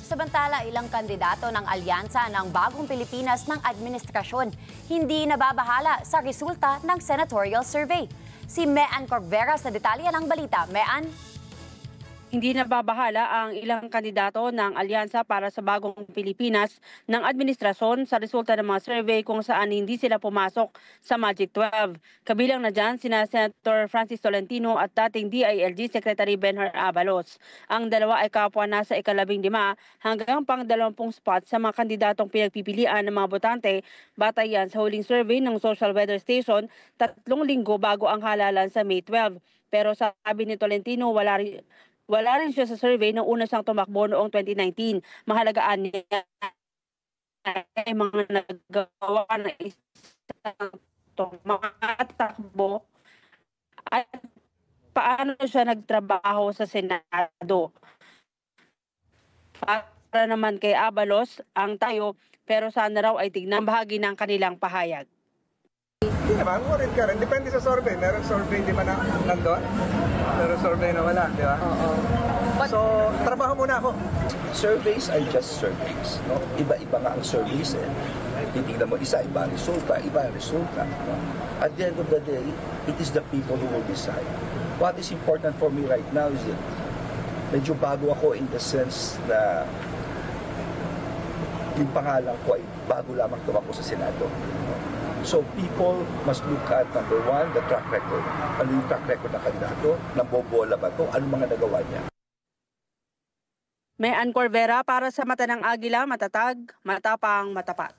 Samantala, ilang kandidato ng alyansa ng Bagong Pilipinas ng administrasyon hindi nababahala sa resulta ng senatorial survey. Si Mean Corvera sa detalye ng balita. Mean? Hindi nababahala ang ilang kandidato ng alyansa para sa Bagong Pilipinas ng administrasyon sa resulta ng mga survey kung saan hindi sila pumasok sa Magic 12. Kabilang na dyan sina Senator Francis Tolentino at dating DILG Secretary Benhur Abalos. Ang dalawa ay kapwa nasa ika-15 hanggang pang-20 spot sa mga kandidatong pinagpipilian ng mga botante batay yan sa huling survey ng Social Weather Station 3 linggo bago ang halalan sa May 12. Pero sabi ni Tolentino, wala rin siya sa survey nung una siyang tumakbo noong 2019. Mahalagaan niya ay mga nagawa na isang tumakbo at paano siya nagtrabaho sa Senado. Para naman kay Abalos, ang tayo, pero sana raw ay tignan bahagi ng kanilang pahayag. Hindi naman, worried ka rin. Depende sa survey. Meron survey di ba na nandun? Meron survey na wala, di ba? So, trabaho muna ako. Surveys are just surveys. No? Iba-iba nga ang surveys. Titignan mo, iba ang resulta. No? At the end of the day, it is the people who will decide. What is important for me right now is that medyo bago ako in the sense na yung pangalan ko ay bago lamang tumakbo sa Senado. No? So people must look at, number one, the track record. Ano yung track record ng kandidato? Nambobola ba ito? Ano mga nagawa niya? Mean Corvera para sa Mata ng Agila, matatag, matapang, matapat.